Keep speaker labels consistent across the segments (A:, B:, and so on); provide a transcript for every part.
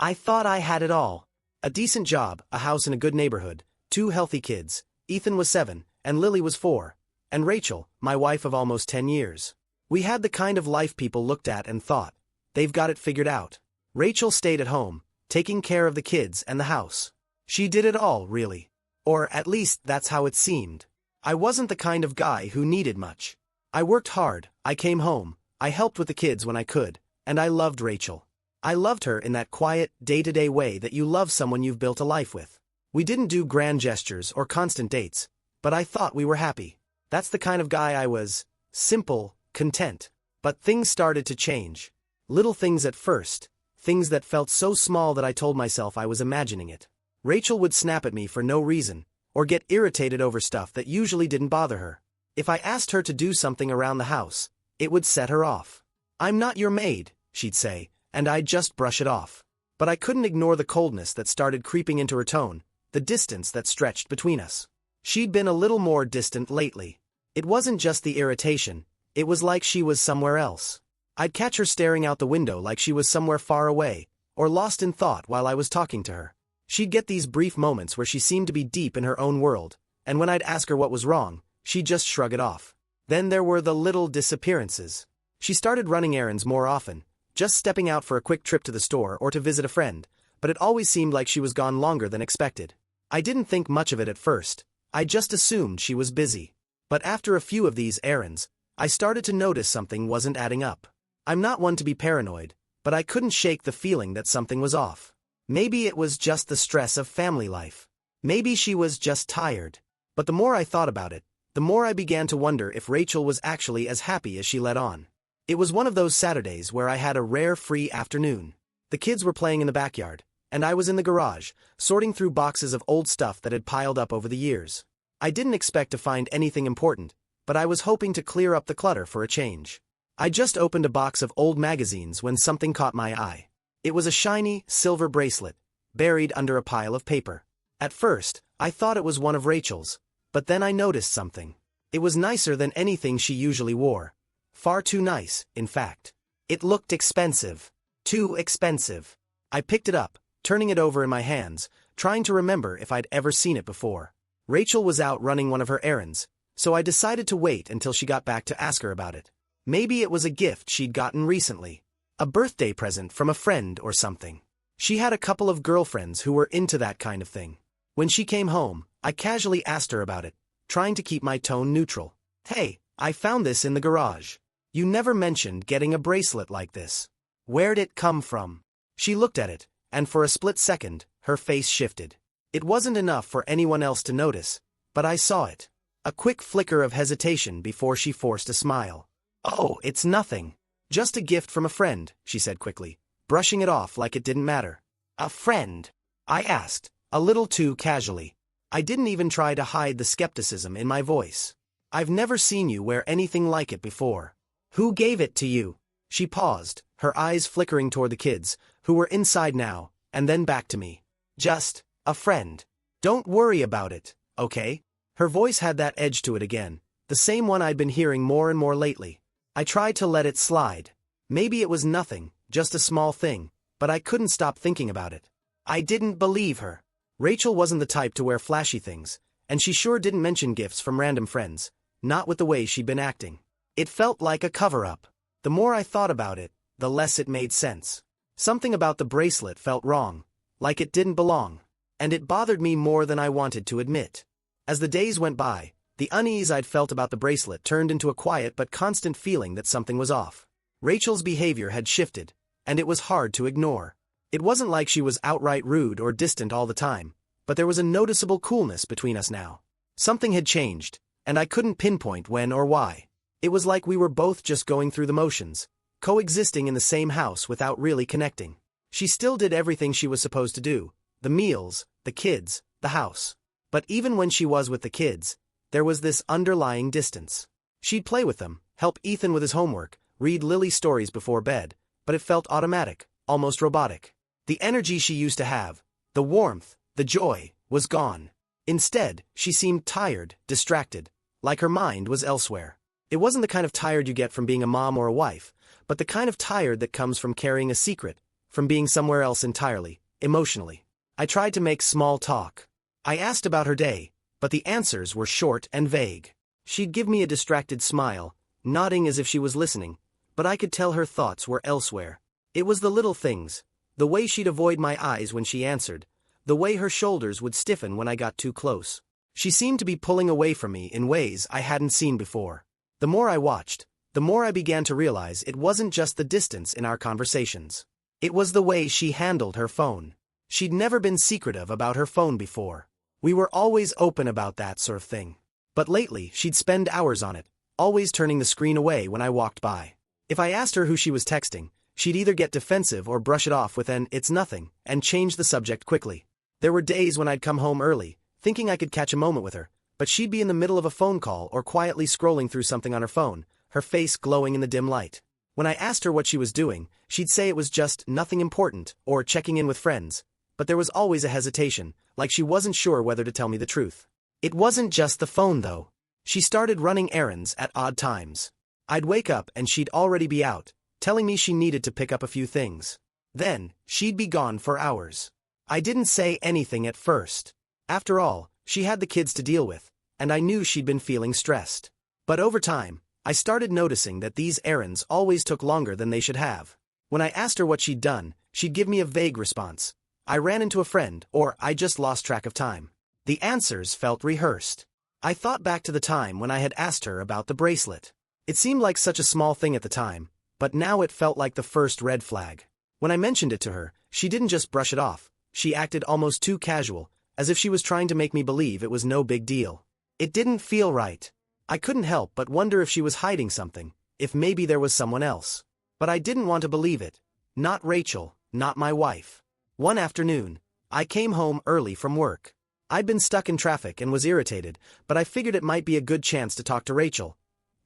A: I thought I had it all. A decent job, a house in a good neighborhood, 2 healthy kids. Ethan was 7, and Lily was 4. And Rachel, my wife of almost 10 years. We had the kind of life people looked at and thought, they've got it figured out. Rachel stayed at home, taking care of the kids and the house. She did it all, really. Or at least that's how it seemed. I wasn't the kind of guy who needed much. I worked hard, I came home, I helped with the kids when I could, and I loved Rachel. I loved her in that quiet, day-to-day way that you love someone you've built a life with. We didn't do grand gestures or constant dates, but I thought we were happy. That's the kind of guy I was. Simple, content. But things started to change. Little things at first, things that felt so small that I told myself I was imagining it. Rachel would snap at me for no reason, or get irritated over stuff that usually didn't bother her. If I asked her to do something around the house, it would set her off. "I'm not your maid," she'd say, and I'd just brush it off. But I couldn't ignore the coldness that started creeping into her tone, the distance that stretched between us. She'd been a little more distant lately. It wasn't just the irritation, it was like she was somewhere else. I'd catch her staring out the window like she was somewhere far away, or lost in thought while I was talking to her. She'd get these brief moments where she seemed to be deep in her own world, and when I'd ask her what was wrong, she'd just shrug it off. Then there were the little disappearances. She started running errands more often, just stepping out for a quick trip to the store or to visit a friend, but it always seemed like she was gone longer than expected. I didn't think much of it at first, I just assumed she was busy. But after a few of these errands, I started to notice something wasn't adding up. I'm not one to be paranoid, but I couldn't shake the feeling that something was off. Maybe it was just the stress of family life. Maybe she was just tired. But the more I thought about it, the more I began to wonder if Rachel was actually as happy as she let on. It was one of those Saturdays where I had a rare free afternoon. The kids were playing in the backyard, and I was in the garage, sorting through boxes of old stuff that had piled up over the years. I didn't expect to find anything important, but I was hoping to clear up the clutter for a change. I just opened a box of old magazines when something caught my eye. It was a shiny, silver bracelet, buried under a pile of paper. At first, I thought it was one of Rachel's, but then I noticed something. It was nicer than anything she usually wore. Far too nice, in fact. It looked expensive. Too expensive. I picked it up, turning it over in my hands, trying to remember if I'd ever seen it before. Rachel was out running one of her errands, so I decided to wait until she got back to ask her about it. Maybe it was a gift she'd gotten recently. A birthday present from a friend or something. She had a couple of girlfriends who were into that kind of thing. When she came home, I casually asked her about it, trying to keep my tone neutral. "Hey, I found this in the garage. You never mentioned getting a bracelet like this. Where'd it come from?" She looked at it, and for a split second, her face shifted. It wasn't enough for anyone else to notice, but I saw it. A quick flicker of hesitation before she forced a smile. "Oh, it's nothing. Just a gift from a friend," she said quickly, brushing it off like it didn't matter. "A friend?" I asked, a little too casually. I didn't even try to hide the skepticism in my voice. "I've never seen you wear anything like it before. Who gave it to you?" She paused, her eyes flickering toward the kids, who were inside now, and then back to me. "Just a friend. Don't worry about it, okay?" Her voice had that edge to it again, the same one I'd been hearing more and more lately. I tried to let it slide. Maybe it was nothing, just a small thing, but I couldn't stop thinking about it. I didn't believe her. Rachel wasn't the type to wear flashy things, and she sure didn't mention gifts from random friends, not with the way she'd been acting. It felt like a cover-up. The more I thought about it, the less it made sense. Something about the bracelet felt wrong, like it didn't belong, and it bothered me more than I wanted to admit. As the days went by, the unease I'd felt about the bracelet turned into a quiet but constant feeling that something was off. Rachel's behavior had shifted, and it was hard to ignore. It wasn't like she was outright rude or distant all the time, but there was a noticeable coolness between us now. Something had changed, and I couldn't pinpoint when or why. It was like we were both just going through the motions, coexisting in the same house without really connecting. She still did everything she was supposed to do, the meals, the kids, the house. But even when she was with the kids, there was this underlying distance. She'd play with them, help Ethan with his homework, read Lily stories before bed, but it felt automatic, almost robotic. The energy she used to have, the warmth, the joy, was gone. Instead, she seemed tired, distracted, like her mind was elsewhere. It wasn't the kind of tired you get from being a mom or a wife, but the kind of tired that comes from carrying a secret, from being somewhere else entirely, emotionally. I tried to make small talk. I asked about her day, but the answers were short and vague. She'd give me a distracted smile, nodding as if she was listening, but I could tell her thoughts were elsewhere. It was the little things, the way she'd avoid my eyes when she answered, the way her shoulders would stiffen when I got too close. She seemed to be pulling away from me in ways I hadn't seen before. The more I watched, the more I began to realize it wasn't just the distance in our conversations. It was the way she handled her phone. She'd never been secretive about her phone before. We were always open about that sort of thing. But lately, she'd spend hours on it, always turning the screen away when I walked by. If I asked her who she was texting, she'd either get defensive or brush it off with an "it's nothing" and change the subject quickly. There were days when I'd come home early, thinking I could catch a moment with her, but she'd be in the middle of a phone call or quietly scrolling through something on her phone, her face glowing in the dim light. When I asked her what she was doing, she'd say it was just nothing important or checking in with friends, but there was always a hesitation, like she wasn't sure whether to tell me the truth. It wasn't just the phone though. She started running errands at odd times. I'd wake up and she'd already be out, telling me she needed to pick up a few things. Then, she'd be gone for hours. I didn't say anything at first. After all, she had the kids to deal with, and I knew she'd been feeling stressed. But over time, I started noticing that these errands always took longer than they should have. When I asked her what she'd done, she'd give me a vague response. I ran into a friend, or I just lost track of time. The answers felt rehearsed. I thought back to the time when I had asked her about the bracelet. It seemed like such a small thing at the time, but now it felt like the first red flag. When I mentioned it to her, she didn't just brush it off. She acted almost too casual, as if she was trying to make me believe it was no big deal. It didn't feel right. I couldn't help but wonder if she was hiding something, if maybe there was someone else. But I didn't want to believe it. Not Rachel, not my wife. One afternoon, I came home early from work. I'd been stuck in traffic and was irritated, but I figured it might be a good chance to talk to Rachel.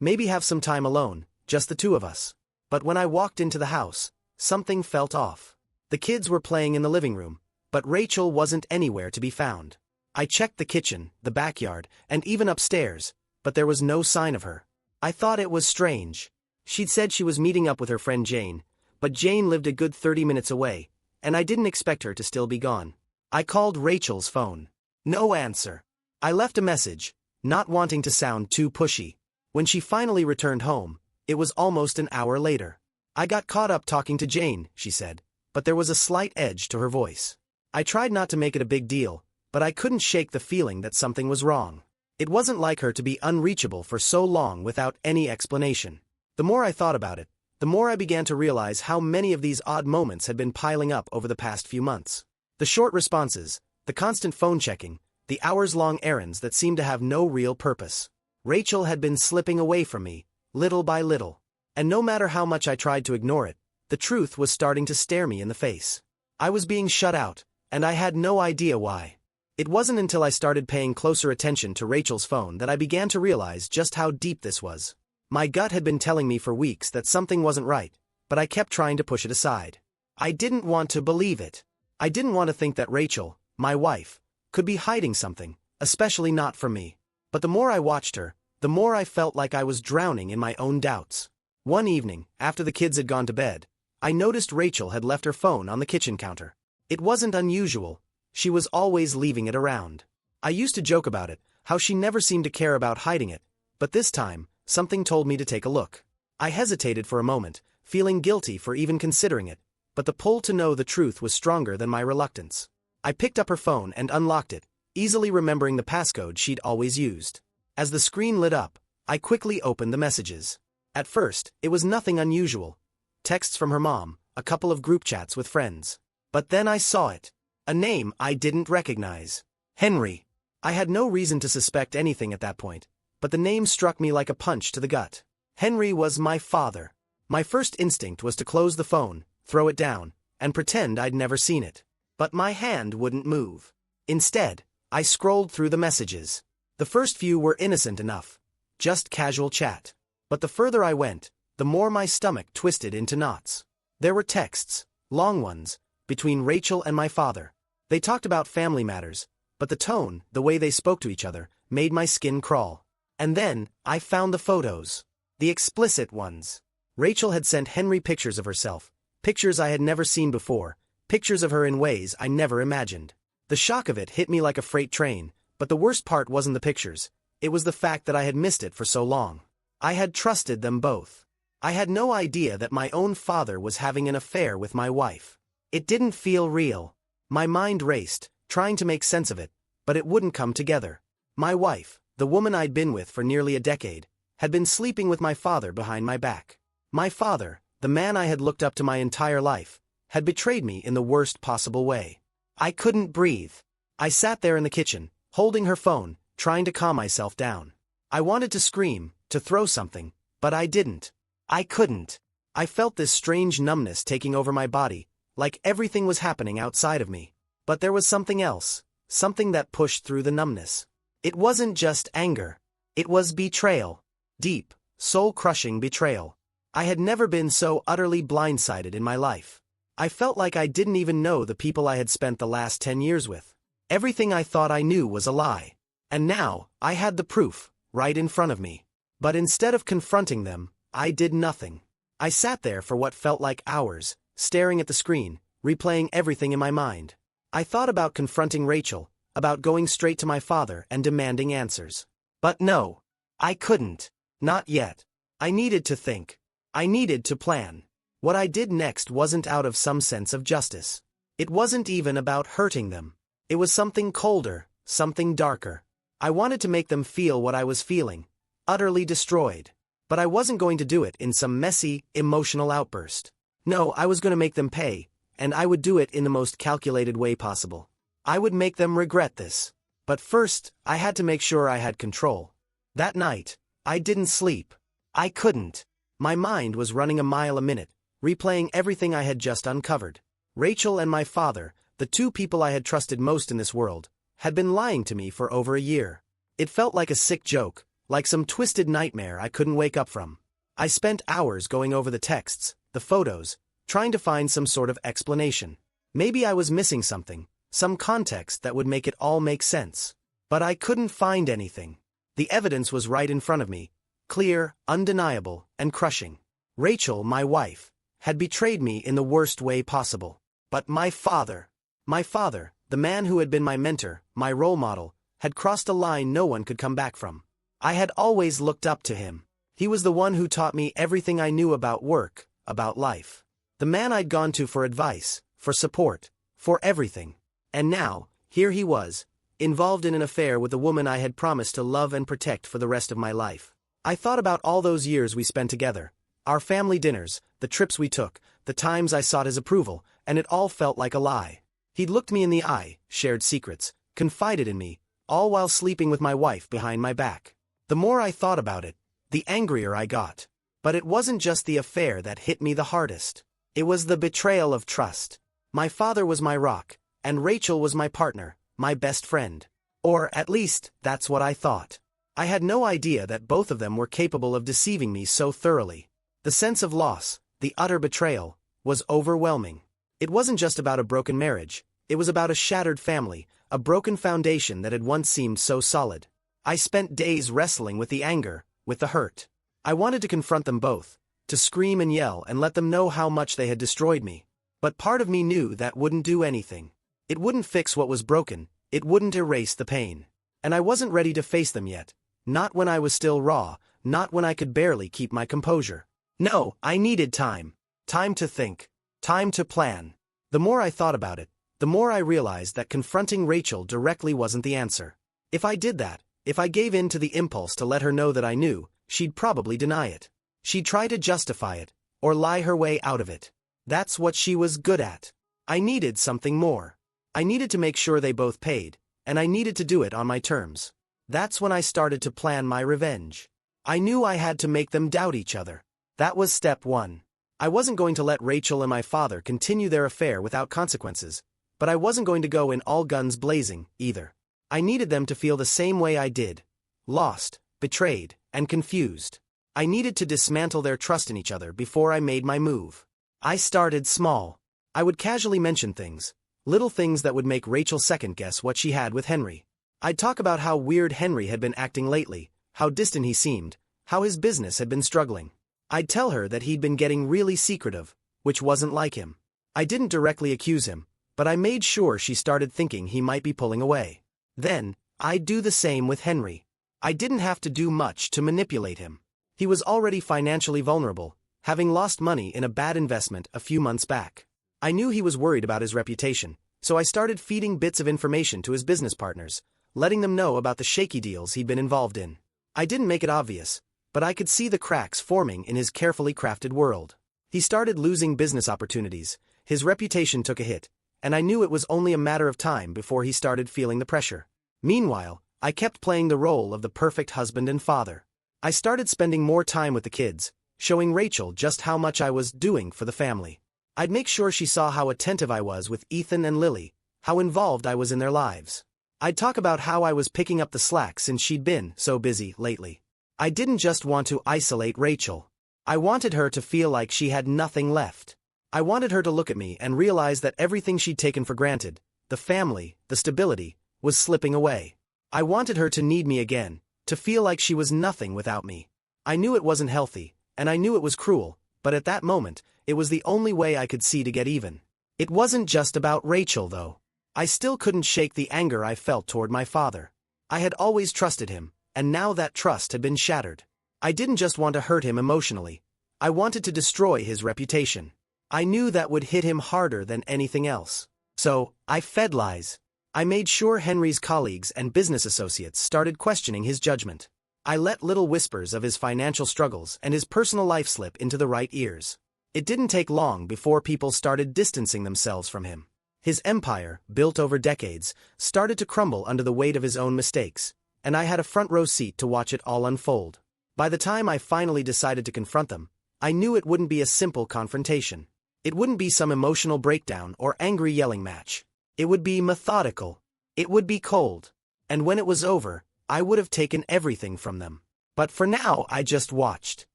A: Maybe have some time alone, just the two of us. But when I walked into the house, something felt off. The kids were playing in the living room, but Rachel wasn't anywhere to be found. I checked the kitchen, the backyard, and even upstairs, but there was no sign of her. I thought it was strange. She'd said she was meeting up with her friend Jane, but Jane lived a good 30 minutes away, and I didn't expect her to still be gone. I called Rachel's phone. No answer. I left a message, not wanting to sound too pushy. When she finally returned home, it was almost an hour later. I got caught up talking to Jane, she said, but there was a slight edge to her voice. I tried not to make it a big deal, but I couldn't shake the feeling that something was wrong. It wasn't like her to be unreachable for so long without any explanation. The more I thought about it, the more I began to realize how many of these odd moments had been piling up over the past few months. The short responses, the constant phone checking, the hours-long errands that seemed to have no real purpose. Rachel had been slipping away from me, little by little. And no matter how much I tried to ignore it, the truth was starting to stare me in the face. I was being shut out, and I had no idea why. It wasn't until I started paying closer attention to Rachel's phone that I began to realize just how deep this was. My gut had been telling me for weeks that something wasn't right, but I kept trying to push it aside. I didn't want to believe it. I didn't want to think that Rachel, my wife, could be hiding something, especially not from me. But the more I watched her, the more I felt like I was drowning in my own doubts. One evening, after the kids had gone to bed, I noticed Rachel had left her phone on the kitchen counter. It wasn't unusual. She was always leaving it around. I used to joke about it, how she never seemed to care about hiding it, but this time, something told me to take a look. I hesitated for a moment, feeling guilty for even considering it, but the pull to know the truth was stronger than my reluctance. I picked up her phone and unlocked it, easily remembering the passcode she'd always used. As the screen lit up, I quickly opened the messages. At first, it was nothing unusual. Texts from her mom, a couple of group chats with friends. But then I saw it. A name I didn't recognize. Henry. I had no reason to suspect anything at that point, but the name struck me like a punch to the gut. Henry was my father. My first instinct was to close the phone, throw it down, and pretend I'd never seen it. But my hand wouldn't move. Instead, I scrolled through the messages. The first few were innocent enough, just casual chat. But the further I went, the more my stomach twisted into knots. There were texts, long ones, between Rachel and my father. They talked about family matters, but the tone, the way they spoke to each other, made my skin crawl. And then, I found the photos. The explicit ones. Rachel had sent Henry pictures of herself, Pictures I had never seen before, pictures of her in ways I never imagined. The shock of it hit me like a freight train, but the worst part wasn't the pictures. It was the fact that I had missed it for so long. I had trusted them both. I had no idea that my own father was having an affair with my wife. It didn't feel real. My mind raced, trying to make sense of it, but it wouldn't come together. My wife, the woman I'd been with for nearly a decade, had been sleeping with my father behind my back. My father, the man I had looked up to my entire life, had betrayed me in the worst possible way. I couldn't breathe. I sat there in the kitchen, holding her phone, trying to calm myself down. I wanted to scream, to throw something, but I didn't. I couldn't. I felt this strange numbness taking over my body, like everything was happening outside of me. But there was something else, something that pushed through the numbness. It wasn't just anger. It was betrayal. Deep, soul-crushing betrayal. I had never been so utterly blindsided in my life. I felt like I didn't even know the people I had spent the last 10 years with. Everything I thought I knew was a lie. And now, I had the proof, right in front of me. But instead of confronting them, I did nothing. I sat there for what felt like hours, staring at the screen, replaying everything in my mind. I thought about confronting Rachel, about going straight to my father and demanding answers. But no, I couldn't. Not yet. I needed to think. I needed to plan. What I did next wasn't out of some sense of justice. It wasn't even about hurting them. It was something colder, something darker. I wanted to make them feel what I was feeling, utterly destroyed. But I wasn't going to do it in some messy, emotional outburst. No, I was going to make them pay, and I would do it in the most calculated way possible. I would make them regret this. But first, I had to make sure I had control. That night, I didn't sleep. I couldn't. My mind was running a mile a minute, replaying everything I had just uncovered. Rachel and my father, the two people I had trusted most in this world, had been lying to me for over a year. It felt like a sick joke, like some twisted nightmare I couldn't wake up from. I spent hours going over the texts, the photos, trying to find some sort of explanation. Maybe I was missing something, some context that would make it all make sense. But I couldn't find anything. The evidence was right in front of me, clear, undeniable, and crushing. Rachel, my wife, had betrayed me in the worst way possible. But my father, the man who had been my mentor, my role model, had crossed a line no one could come back from. I had always looked up to him. He was the one who taught me everything I knew about work, about life. The man I'd gone to for advice, for support, for everything. And now, here he was, involved in an affair with a woman I had promised to love and protect for the rest of my life. I thought about all those years we spent together, our family dinners, the trips we took, the times I sought his approval, and it all felt like a lie. He'd looked me in the eye, shared secrets, confided in me, all while sleeping with my wife behind my back. The more I thought about it, the angrier I got. But it wasn't just the affair that hit me the hardest. It was the betrayal of trust. My father was my rock, and Rachel was my partner, my best friend. Or, at least, that's what I thought. I had no idea that both of them were capable of deceiving me so thoroughly. The sense of loss, the utter betrayal, was overwhelming. It wasn't just about a broken marriage, it was about a shattered family, a broken foundation that had once seemed so solid. I spent days wrestling with the anger, with the hurt. I wanted to confront them both, to scream and yell and let them know how much they had destroyed me. But part of me knew that wouldn't do anything. It wouldn't fix what was broken, it wouldn't erase the pain. And I wasn't ready to face them yet. Not when I was still raw, not when I could barely keep my composure. No, I needed time. Time to think. Time to plan. The more I thought about it, the more I realized that confronting Rachel directly wasn't the answer. If I did that, if I gave in to the impulse to let her know that I knew, she'd probably deny it. She'd try to justify it, or lie her way out of it. That's what she was good at. I needed something more. I needed to make sure they both paid, and I needed to do it on my terms. That's when I started to plan my revenge. I knew I had to make them doubt each other. That was step one. I wasn't going to let Rachel and my father continue their affair without consequences, but I wasn't going to go in all guns blazing, either. I needed them to feel the same way I did. Lost, betrayed, and confused. I needed to dismantle their trust in each other before I made my move. I started small. I would casually mention things, little things that would make Rachel second-guess what she had with Henry. I'd talk about how weird Henry had been acting lately, how distant he seemed, how his business had been struggling. I'd tell her that he'd been getting really secretive, which wasn't like him. I didn't directly accuse him, but I made sure she started thinking he might be pulling away. Then, I'd do the same with Henry. I didn't have to do much to manipulate him. He was already financially vulnerable, having lost money in a bad investment a few months back. I knew he was worried about his reputation, so I started feeding bits of information to his business partners, letting them know about the shaky deals he'd been involved in. I didn't make it obvious, but I could see the cracks forming in his carefully crafted world. He started losing business opportunities, his reputation took a hit, and I knew it was only a matter of time before he started feeling the pressure. Meanwhile, I kept playing the role of the perfect husband and father. I started spending more time with the kids, showing Rachel just how much I was doing for the family. I'd make sure she saw how attentive I was with Ethan and Lily, how involved I was in their lives. I'd talk about how I was picking up the slack since she'd been so busy lately. I didn't just want to isolate Rachel. I wanted her to feel like she had nothing left. I wanted her to look at me and realize that everything she'd taken for granted, the family, the stability, was slipping away. I wanted her to need me again, to feel like she was nothing without me. I knew it wasn't healthy, and I knew it was cruel, but at that moment, it was the only way I could see to get even. It wasn't just about Rachel, though. I still couldn't shake the anger I felt toward my father. I had always trusted him, and now that trust had been shattered. I didn't just want to hurt him emotionally. I wanted to destroy his reputation. I knew that would hit him harder than anything else. So, I fed lies. I made sure Henry's colleagues and business associates started questioning his judgment. I let little whispers of his financial struggles and his personal life slip into the right ears. It didn't take long before people started distancing themselves from him. His empire, built over decades, started to crumble under the weight of his own mistakes, and I had a front row seat to watch it all unfold. By the time I finally decided to confront them, I knew it wouldn't be a simple confrontation. It wouldn't be some emotional breakdown or angry yelling match. It would be methodical. It would be cold. And when it was over, I would have taken everything from them. But for now, I just watched.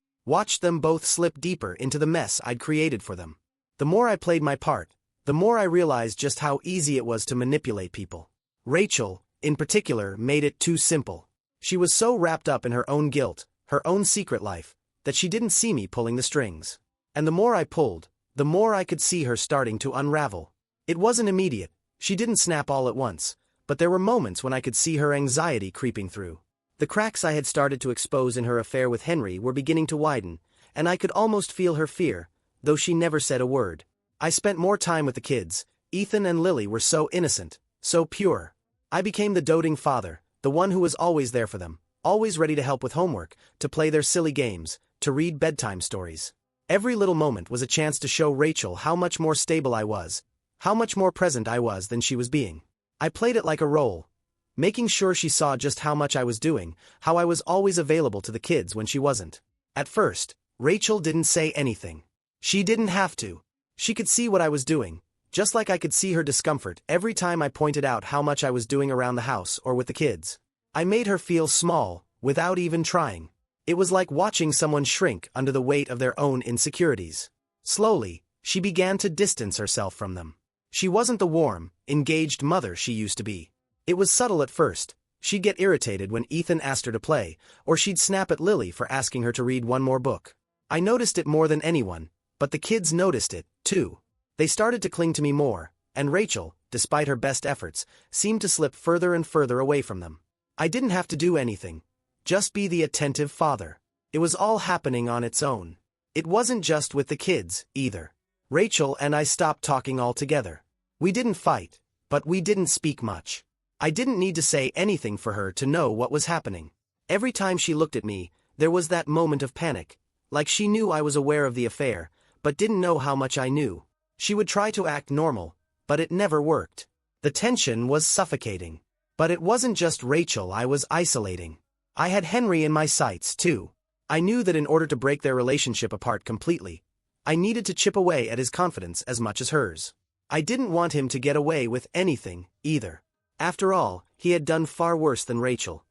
A: Watched them both slip deeper into the mess I'd created for them. The more I played my part, the more I realized just how easy it was to manipulate people. Rachel, in particular, made it too simple. She was so wrapped up in her own guilt, her own secret life, that she didn't see me pulling the strings. And the more I pulled, the more I could see her starting to unravel. It wasn't immediate. She didn't snap all at once, but there were moments when I could see her anxiety creeping through. The cracks I had started to expose in her affair with Henry were beginning to widen, and I could almost feel her fear, though she never said a word. I spent more time with the kids. Ethan and Lily were so innocent, so pure. I became the doting father, the one who was always there for them, always ready to help with homework, to play their silly games, to read bedtime stories. Every little moment was a chance to show Rachel how much more stable I was, how much more present I was than she was being. I played it like a role, making sure she saw just how much I was doing, how I was always available to the kids when she wasn't. At first, Rachel didn't say anything. She didn't have to. She could see what I was doing, just like I could see her discomfort every time I pointed out how much I was doing around the house or with the kids. I made her feel small, without even trying. It was like watching someone shrink under the weight of their own insecurities. Slowly, she began to distance herself from them. She wasn't the warm, engaged mother she used to be. It was subtle at first. She'd get irritated when Ethan asked her to play, or she'd snap at Lily for asking her to read one more book. I noticed it more than anyone, but the kids noticed it, too. They started to cling to me more, and Rachel, despite her best efforts, seemed to slip further and further away from them. I didn't have to do anything. Just be the attentive father. It was all happening on its own. It wasn't just with the kids, either. Rachel and I stopped talking altogether. We didn't fight, but we didn't speak much. I didn't need to say anything for her to know what was happening. Every time she looked at me, there was that moment of panic, like she knew I was aware of the affair, but didn't know how much I knew. She would try to act normal, but it never worked. The tension was suffocating. But it wasn't just Rachel I was isolating. I had Henry in my sights, too. I knew that in order to break their relationship apart completely, I needed to chip away at his confidence as much as hers. I didn't want him to get away with anything, either. After all, he had done far worse than Rachel.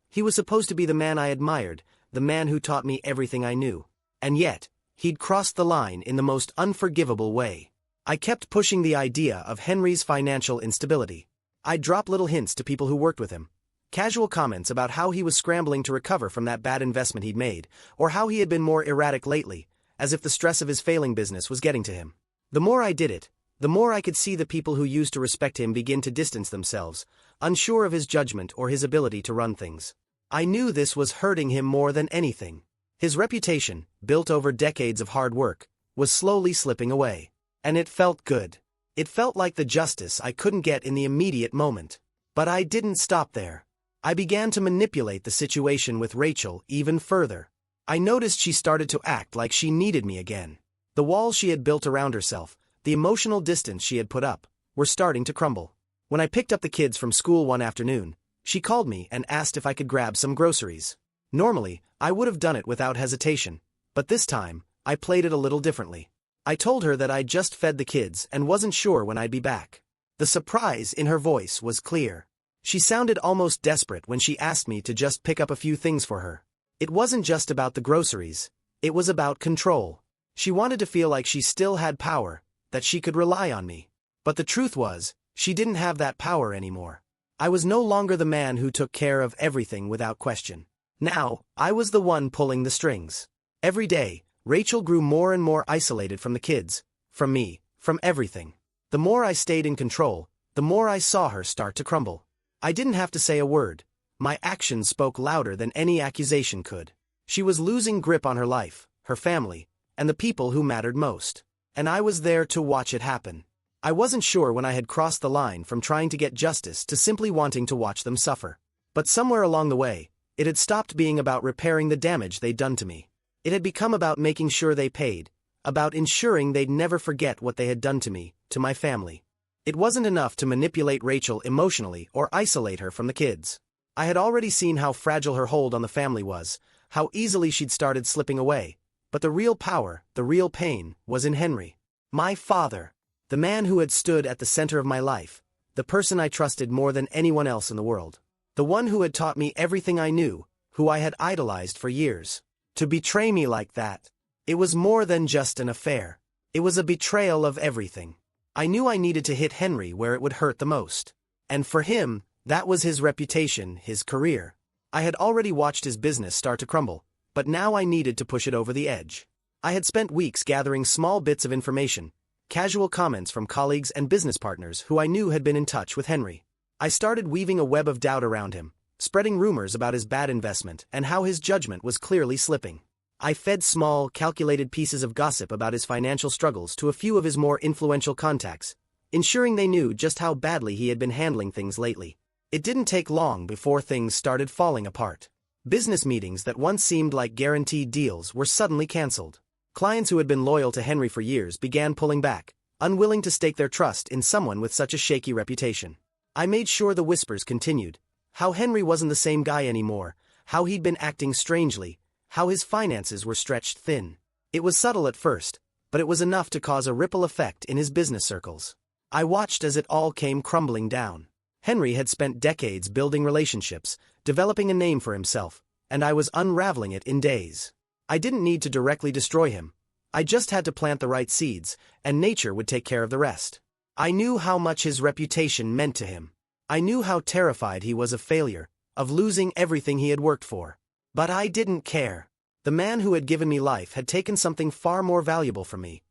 A: He was supposed to be the man I admired, the man who taught me everything I knew. And yet, he'd crossed the line in the most unforgivable way. I kept pushing the idea of Henry's financial instability. I'd drop little hints to people who worked with him. Casual comments about how he was scrambling to recover from that bad investment he'd made, or how he had been more erratic lately, as if the stress of his failing business was getting to him. The more I did it, the more I could see the people who used to respect him begin to distance themselves, unsure of his judgment or his ability to run things. I knew this was hurting him more than anything. His reputation, built over decades of hard work, was slowly slipping away. And it felt good. It felt like the justice I couldn't get in the immediate moment. But I didn't stop there. I began to manipulate the situation with Rachel even further. I noticed she started to act like she needed me again. The walls she had built around herself, the emotional distance she had put up, were starting to crumble. When I picked up the kids from school one afternoon, she called me and asked if I could grab some groceries. Normally, I would have done it without hesitation, but this time, I played it a little differently. I told her that I'd just fed the kids and wasn't sure when I'd be back. The surprise in her voice was clear. She sounded almost desperate when she asked me to just pick up a few things for her. It wasn't just about the groceries. It was about control. She wanted to feel like she still had power, that she could rely on me. But the truth was, she didn't have that power anymore. I was no longer the man who took care of everything without question. Now, I was the one pulling the strings. Every day, Rachel grew more and more isolated from the kids, from me, from everything. The more I stayed in control, the more I saw her start to crumble. I didn't have to say a word. My actions spoke louder than any accusation could. She was losing grip on her life, her family, and the people who mattered most. And I was there to watch it happen. I wasn't sure when I had crossed the line from trying to get justice to simply wanting to watch them suffer. But somewhere along the way, it had stopped being about repairing the damage they'd done to me. It had become about making sure they paid, about ensuring they'd never forget what they had done to me, to my family. It wasn't enough to manipulate Rachel emotionally or isolate her from the kids. I had already seen how fragile her hold on the family was, how easily she'd started slipping away. But the real power, the real pain, was in Henry. My father. The man who had stood at the center of my life, the person I trusted more than anyone else in the world. The one who had taught me everything I knew, who I had idolized for years. To betray me like that, it was more than just an affair. It was a betrayal of everything. I knew I needed to hit Henry where it would hurt the most. And for him, that was his reputation, his career. I had already watched his business start to crumble, but now I needed to push it over the edge. I had spent weeks gathering small bits of information, casual comments from colleagues and business partners who I knew had been in touch with Henry. I started weaving a web of doubt around him, spreading rumors about his bad investment and how his judgment was clearly slipping. I fed small, calculated pieces of gossip about his financial struggles to a few of his more influential contacts, ensuring they knew just how badly he had been handling things lately. It didn't take long before things started falling apart. Business meetings that once seemed like guaranteed deals were suddenly canceled. Clients who had been loyal to Henry for years began pulling back, unwilling to stake their trust in someone with such a shaky reputation. I made sure the whispers continued. How Henry wasn't the same guy anymore, how he'd been acting strangely, how his finances were stretched thin. It was subtle at first, but it was enough to cause a ripple effect in his business circles. I watched as it all came crumbling down. Henry had spent decades building relationships, developing a name for himself, and I was unraveling it in days. I didn't need to directly destroy him. I just had to plant the right seeds, and nature would take care of the rest. I knew how much his reputation meant to him. I knew how terrified he was of failure, of losing everything he had worked for. But I didn't care. The man who had given me life had taken something far more valuable from me.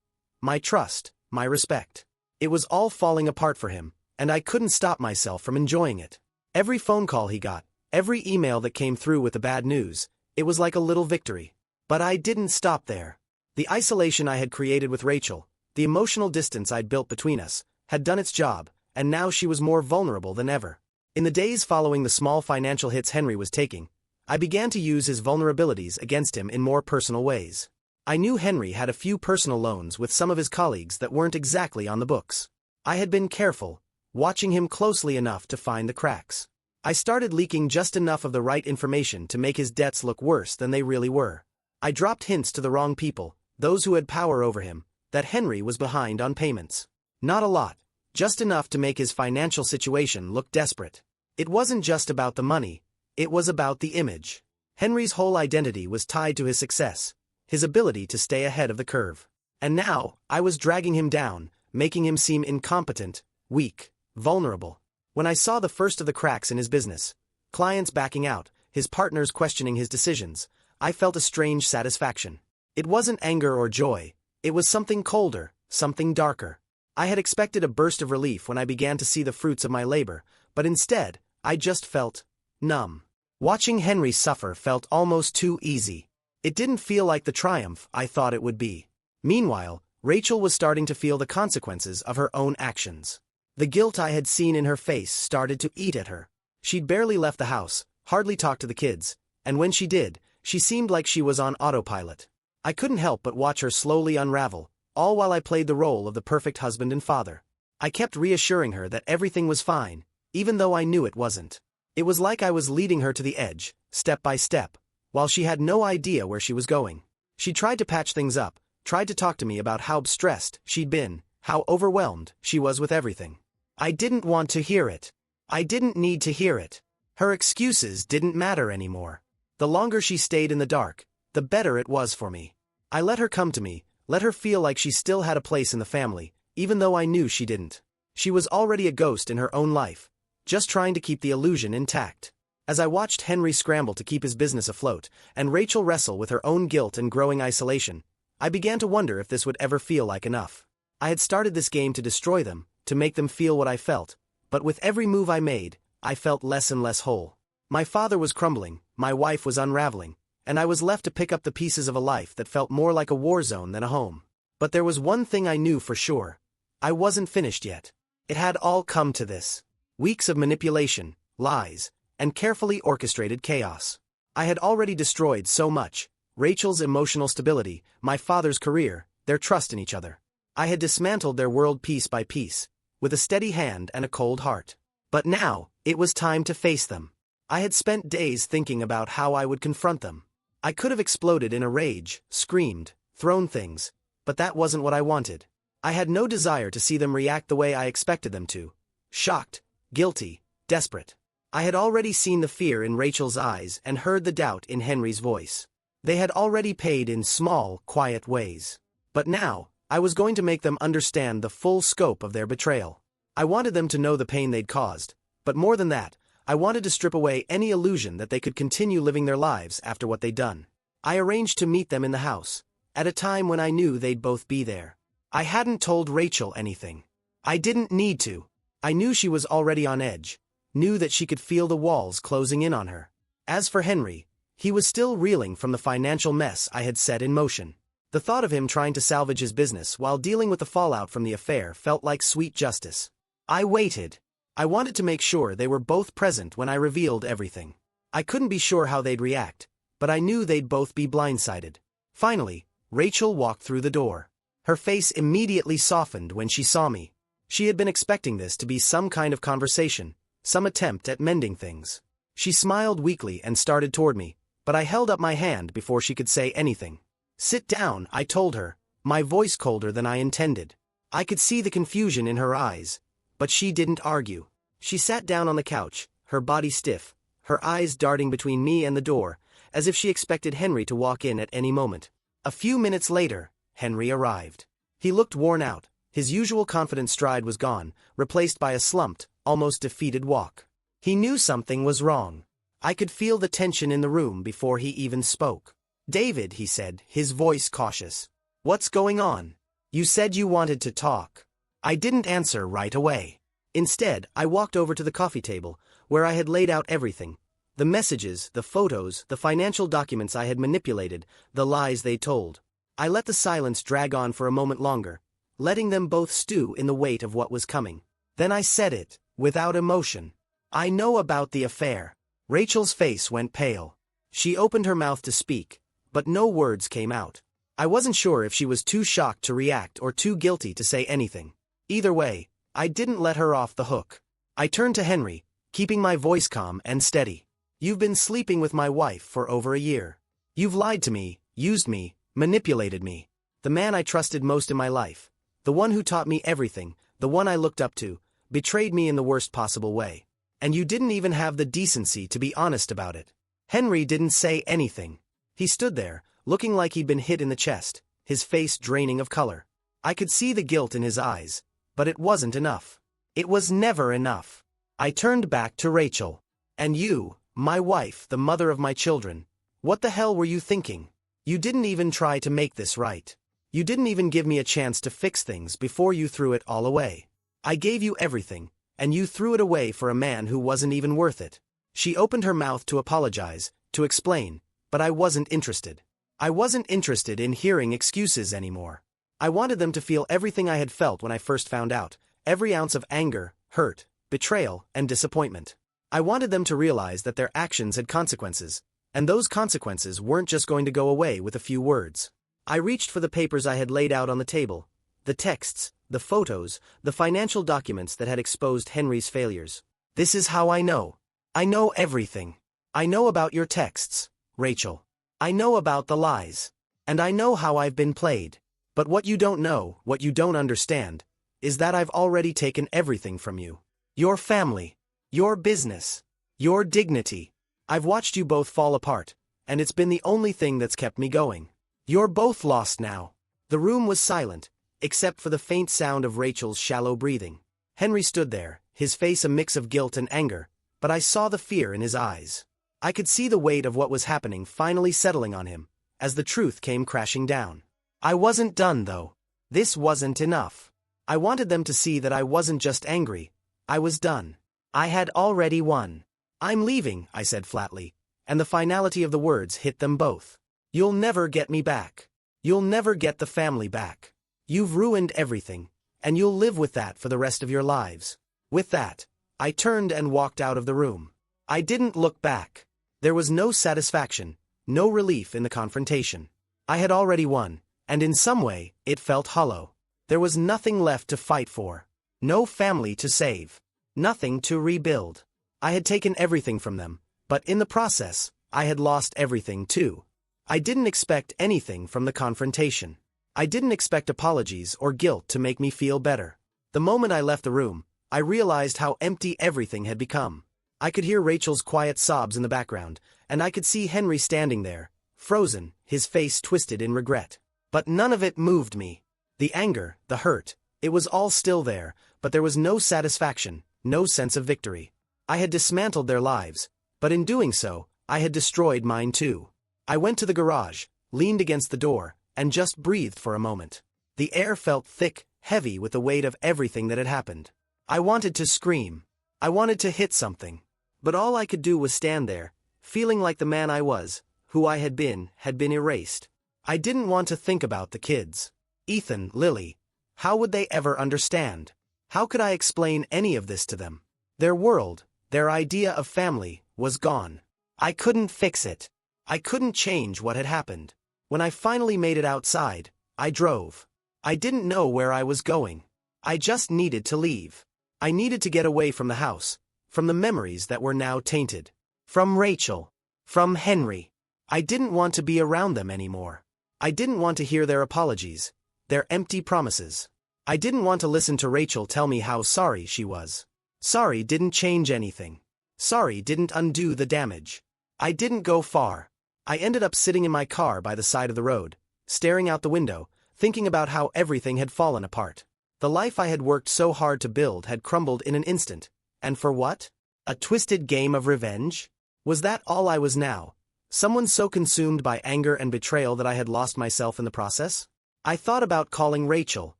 A: My trust, my respect. It was all falling apart for him, and I couldn't stop myself from enjoying it. Every phone call he got, every email that came through with the bad news, it was like a little victory. But I didn't stop there. The isolation I had created with Rachel, the emotional distance I'd built between us, had done its job, and now she was more vulnerable than ever. In the days following the small financial hits Henry was taking, I began to use his vulnerabilities against him in more personal ways. I knew Henry had a few personal loans with some of his colleagues that weren't exactly on the books. I had been careful, watching him closely enough to find the cracks. I started leaking just enough of the right information to make his debts look worse than they really were. I dropped hints to the wrong people, those who had power over him, that Henry was behind on payments. Not a lot, just enough to make his financial situation look desperate. It wasn't just about the money, it was about the image. Henry's whole identity was tied to his success, his ability to stay ahead of the curve. And now, I was dragging him down, making him seem incompetent, weak, vulnerable. When I saw the first of the cracks in his business, clients backing out, his partners questioning his decisions, I felt a strange satisfaction. It wasn't anger or joy, it was something colder, something darker. I had expected a burst of relief when I began to see the fruits of my labor, but instead, I just felt numb. Watching Henry suffer felt almost too easy. It didn't feel like the triumph I thought it would be. Meanwhile, Rachel was starting to feel the consequences of her own actions. The guilt I had seen in her face started to eat at her. She'd barely left the house, hardly talked to the kids, and when she did, she seemed like she was on autopilot. I couldn't help but watch her slowly unravel, all while I played the role of the perfect husband and father. I kept reassuring her that everything was fine, even though I knew it wasn't. It was like I was leading her to the edge, step by step, while she had no idea where she was going. She tried to patch things up, tried to talk to me about how stressed she'd been, how overwhelmed she was with everything. I didn't want to hear it. I didn't need to hear it. Her excuses didn't matter anymore. The longer she stayed in the dark, the better it was for me. I let her come to me, let her feel like she still had a place in the family, even though I knew she didn't. She was already a ghost in her own life, just trying to keep the illusion intact. As I watched Henry scramble to keep his business afloat, and Rachel wrestle with her own guilt and growing isolation, I began to wonder if this would ever feel like enough. I had started this game to destroy them, to make them feel what I felt, but with every move I made, I felt less and less whole. My father was crumbling, my wife was unraveling, and I was left to pick up the pieces of a life that felt more like a war zone than a home. But there was one thing I knew for sure. I wasn't finished yet. It had all come to this. Weeks of manipulation, lies, and carefully orchestrated chaos. I had already destroyed so much: Rachel's emotional stability, my father's career, their trust in each other. I had dismantled their world piece by piece, with a steady hand and a cold heart. But now, it was time to face them. I had spent days thinking about how I would confront them. I could have exploded in a rage, screamed, thrown things, but that wasn't what I wanted. I had no desire to see them react the way I expected them to. Shocked, guilty, desperate. I had already seen the fear in Rachel's eyes and heard the doubt in Henry's voice. They had already paid in small, quiet ways. But now, I was going to make them understand the full scope of their betrayal. I wanted them to know the pain they'd caused, but more than that, I wanted to strip away any illusion that they could continue living their lives after what they'd done. I arranged to meet them in the house, at a time when I knew they'd both be there. I hadn't told Rachel anything. I didn't need to. I knew she was already on edge, knew that she could feel the walls closing in on her. As for Henry, he was still reeling from the financial mess I had set in motion. The thought of him trying to salvage his business while dealing with the fallout from the affair felt like sweet justice. I waited. I wanted to make sure they were both present when I revealed everything. I couldn't be sure how they'd react, but I knew they'd both be blindsided. Finally, Rachel walked through the door. Her face immediately softened when she saw me. She had been expecting this to be some kind of conversation, some attempt at mending things. She smiled weakly and started toward me, but I held up my hand before she could say anything. "Sit down," I told her, my voice colder than I intended. I could see the confusion in her eyes, but she didn't argue. She sat down on the couch, her body stiff, her eyes darting between me and the door, as if she expected Henry to walk in at any moment. A few minutes later, Henry arrived. He looked worn out. His usual confident stride was gone, replaced by a slumped, almost defeated walk. He knew something was wrong. I could feel the tension in the room before he even spoke. "David," he said, his voice cautious. "What's going on? You said you wanted to talk." I didn't answer right away. Instead, I walked over to the coffee table, where I had laid out everything. The messages, the photos, the financial documents I had manipulated, the lies they told. I let the silence drag on for a moment longer, letting them both stew in the weight of what was coming. Then I said it, without emotion. "I know about the affair." Rachel's face went pale. She opened her mouth to speak, but no words came out. I wasn't sure if she was too shocked to react or too guilty to say anything. Either way, I didn't let her off the hook. I turned to Henry, keeping my voice calm and steady. "You've been sleeping with my wife for over a year. You've lied to me, used me, manipulated me. The man I trusted most in my life, the one who taught me everything, the one I looked up to, betrayed me in the worst possible way. And you didn't even have the decency to be honest about it." Henry didn't say anything. He stood there, looking like he'd been hit in the chest, his face draining of color. I could see the guilt in his eyes, but it wasn't enough. It was never enough. I turned back to Rachel. "And you, my wife, the mother of my children, what the hell were you thinking? You didn't even try to make this right. You didn't even give me a chance to fix things before you threw it all away. I gave you everything, and you threw it away for a man who wasn't even worth it." She opened her mouth to apologize, to explain, but I wasn't interested. I wasn't interested in hearing excuses anymore. I wanted them to feel everything I had felt when I first found out, every ounce of anger, hurt, betrayal, and disappointment. I wanted them to realize that their actions had consequences, and those consequences weren't just going to go away with a few words. I reached for the papers I had laid out on the table, the texts, the photos, the financial documents that had exposed Henry's failures. "This is how I know. I know everything. I know about your texts, Rachel. I know about the lies. And I know how I've been played. But what you don't know, what you don't understand, is that I've already taken everything from you. Your family, your business, your dignity. I've watched you both fall apart, and it's been the only thing that's kept me going. You're both lost now." The room was silent, except for the faint sound of Rachel's shallow breathing. Henry stood there, his face a mix of guilt and anger, but I saw the fear in his eyes. I could see the weight of what was happening finally settling on him, as the truth came crashing down. I wasn't done though. This wasn't enough. I wanted them to see that I wasn't just angry, I was done. I had already won. "I'm leaving," I said flatly, and the finality of the words hit them both. "You'll never get me back. You'll never get the family back. You've ruined everything, and you'll live with that for the rest of your lives." With that, I turned and walked out of the room. I didn't look back. There was no satisfaction, no relief in the confrontation. I had already won, and in some way, it felt hollow. There was nothing left to fight for. No family to save. Nothing to rebuild. I had taken everything from them, but in the process, I had lost everything too. I didn't expect anything from the confrontation. I didn't expect apologies or guilt to make me feel better. The moment I left the room, I realized how empty everything had become. I could hear Rachel's quiet sobs in the background, and I could see Henry standing there, frozen, his face twisted in regret. But none of it moved me. The anger, the hurt, it was all still there, but there was no satisfaction, no sense of victory. I had dismantled their lives, but in doing so, I had destroyed mine too. I went to the garage, leaned against the door, and just breathed for a moment. The air felt thick, heavy with the weight of everything that had happened. I wanted to scream. I wanted to hit something. But all I could do was stand there, feeling like the man I was, who I had been erased. I didn't want to think about the kids. Ethan, Lily. How would they ever understand? How could I explain any of this to them? Their world, their idea of family, was gone. I couldn't fix it. I couldn't change what had happened. When I finally made it outside, I drove. I didn't know where I was going. I just needed to leave. I needed to get away from the house, from the memories that were now tainted. From Rachel. From Henry. I didn't want to be around them anymore. I didn't want to hear their apologies, their empty promises. I didn't want to listen to Rachel tell me how sorry she was. Sorry didn't change anything. Sorry didn't undo the damage. I didn't go far. I ended up sitting in my car by the side of the road, staring out the window, thinking about how everything had fallen apart. The life I had worked so hard to build had crumbled in an instant. And for what? A twisted game of revenge? Was that all I was now? Someone so consumed by anger and betrayal that I had lost myself in the process? I thought about calling Rachel,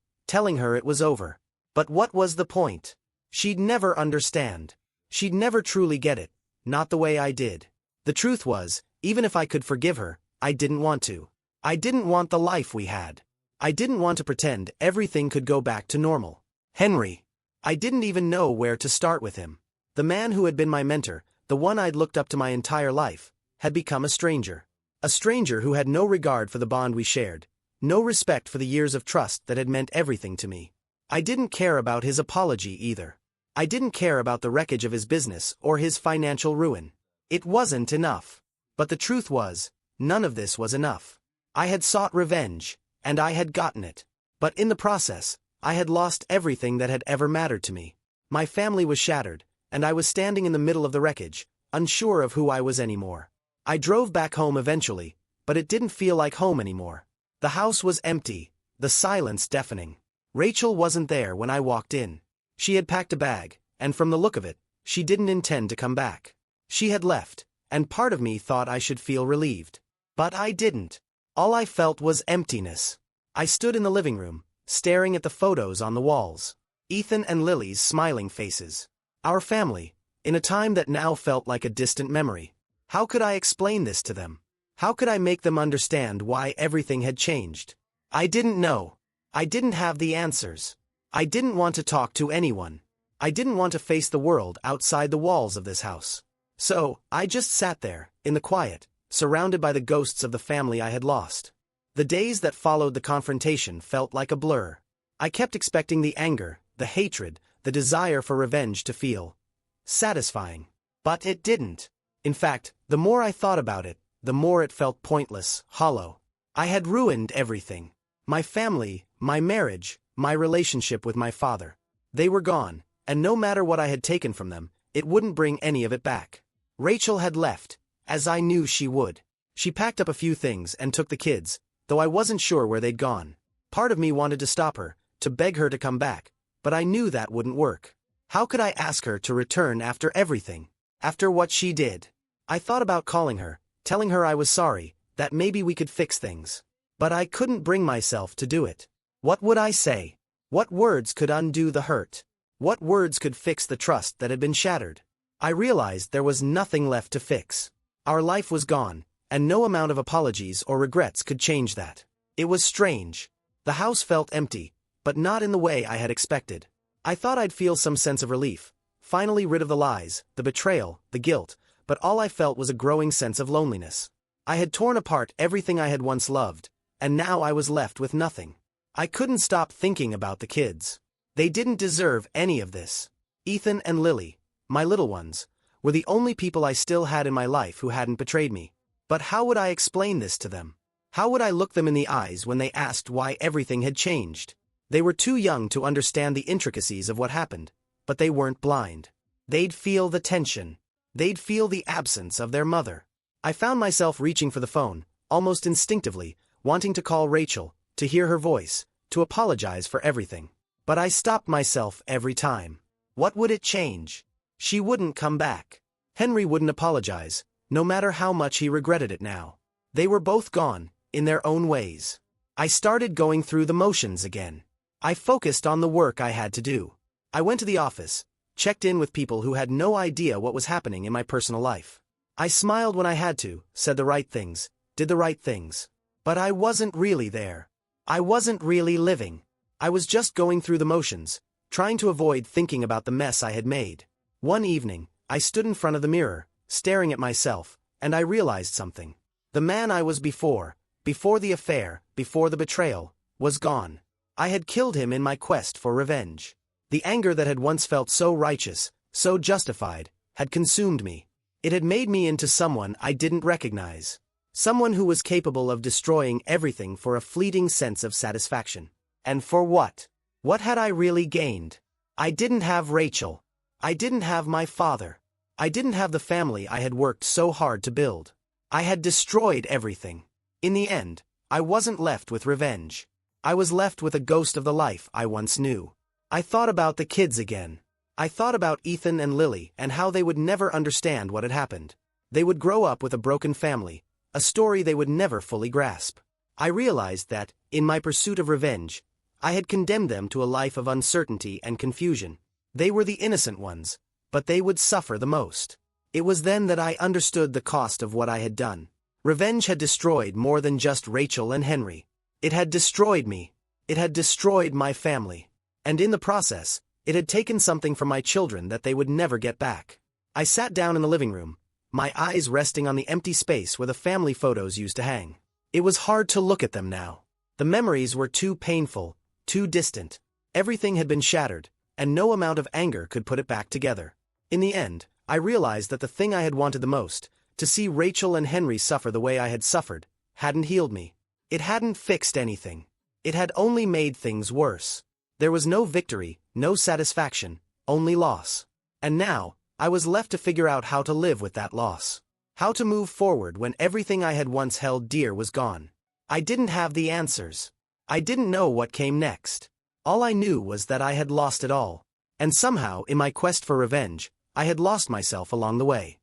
A: telling her it was over. But what was the point? She'd never understand. She'd never truly get it, not the way I did. The truth was, even if I could forgive her, I didn't want to. I didn't want the life we had. I didn't want to pretend everything could go back to normal. Henry. I didn't even know where to start with him. The man who had been my mentor, the one I'd looked up to my entire life, had become a stranger. A stranger who had no regard for the bond we shared, no respect for the years of trust that had meant everything to me. I didn't care about his apology either. I didn't care about the wreckage of his business or his financial ruin. It wasn't enough. But the truth was, none of this was enough. I had sought revenge, and I had gotten it. But in the process, I had lost everything that had ever mattered to me. My family was shattered, and I was standing in the middle of the wreckage, unsure of who I was anymore. I drove back home eventually, but it didn't feel like home anymore. The house was empty, the silence deafening. Rachel wasn't there when I walked in. She had packed a bag, and from the look of it, she didn't intend to come back. She had left, and part of me thought I should feel relieved. But I didn't. All I felt was emptiness. I stood in the living room, staring at the photos on the walls. Ethan and Lily's smiling faces. Our family, in a time that now felt like a distant memory. How could I explain this to them? How could I make them understand why everything had changed? I didn't know. I didn't have the answers. I didn't want to talk to anyone. I didn't want to face the world outside the walls of this house. So, I just sat there, in the quiet, surrounded by the ghosts of the family I had lost. The days that followed the confrontation felt like a blur. I kept expecting the anger, the hatred, the desire for revenge to feel satisfying. But it didn't. In fact, the more I thought about it, the more it felt pointless, hollow. I had ruined everything. My family, my marriage, my relationship with my father. They were gone, and no matter what I had taken from them, it wouldn't bring any of it back. Rachel had left, as I knew she would. She packed up a few things and took the kids, though I wasn't sure where they'd gone. Part of me wanted to stop her, to beg her to come back, but I knew that wouldn't work. How could I ask her to return after everything? After what she did? I thought about calling her, telling her I was sorry, that maybe we could fix things. But I couldn't bring myself to do it. What would I say? What words could undo the hurt? What words could fix the trust that had been shattered? I realized there was nothing left to fix. Our life was gone, and no amount of apologies or regrets could change that. It was strange. The house felt empty, but not in the way I had expected. I thought I'd feel some sense of relief, finally rid of the lies, the betrayal, the guilt, but all I felt was a growing sense of loneliness. I had torn apart everything I had once loved, and now I was left with nothing. I couldn't stop thinking about the kids. They didn't deserve any of this. Ethan and Lily, my little ones, were the only people I still had in my life who hadn't betrayed me. But how would I explain this to them? How would I look them in the eyes when they asked why everything had changed? They were too young to understand the intricacies of what happened, but they weren't blind. They'd feel the tension. They'd feel the absence of their mother. I found myself reaching for the phone, almost instinctively, wanting to call Rachel, to hear her voice, to apologize for everything. But I stopped myself every time. What would it change? She wouldn't come back. Henry wouldn't apologize, no matter how much he regretted it now. They were both gone, in their own ways. I started going through the motions again. I focused on the work I had to do. I went to the office, checked in with people who had no idea what was happening in my personal life. I smiled when I had to, said the right things, did the right things. But I wasn't really there. I wasn't really living. I was just going through the motions, trying to avoid thinking about the mess I had made. One evening, I stood in front of the mirror, staring at myself, and I realized something. The man I was before the affair, before the betrayal, was gone. I had killed him in my quest for revenge. The anger that had once felt so righteous, so justified, had consumed me. It had made me into someone I didn't recognize. Someone who was capable of destroying everything for a fleeting sense of satisfaction. And for what? What had I really gained? I didn't have Rachel. I didn't have my father. I didn't have the family I had worked so hard to build. I had destroyed everything. In the end, I wasn't left with revenge. I was left with a ghost of the life I once knew. I thought about the kids again. I thought about Ethan and Lily and how they would never understand what had happened. They would grow up with a broken family, a story they would never fully grasp. I realized that, in my pursuit of revenge, I had condemned them to a life of uncertainty and confusion. They were the innocent ones, but they would suffer the most. It was then that I understood the cost of what I had done. Revenge had destroyed more than just Rachel and Henry. It had destroyed me. It had destroyed my family. And in the process, it had taken something from my children that they would never get back. I sat down in the living room, my eyes resting on the empty space where the family photos used to hang. It was hard to look at them now. The memories were too painful, too distant. Everything had been shattered, and no amount of anger could put it back together. In the end, I realized that the thing I had wanted the most, to see Rachel and Henry suffer the way I had suffered, hadn't healed me. It hadn't fixed anything. It had only made things worse. There was no victory, no satisfaction, only loss. And now, I was left to figure out how to live with that loss. How to move forward when everything I had once held dear was gone. I didn't have the answers. I didn't know what came next. All I knew was that I had lost it all. And somehow, in my quest for revenge, I had lost myself along the way.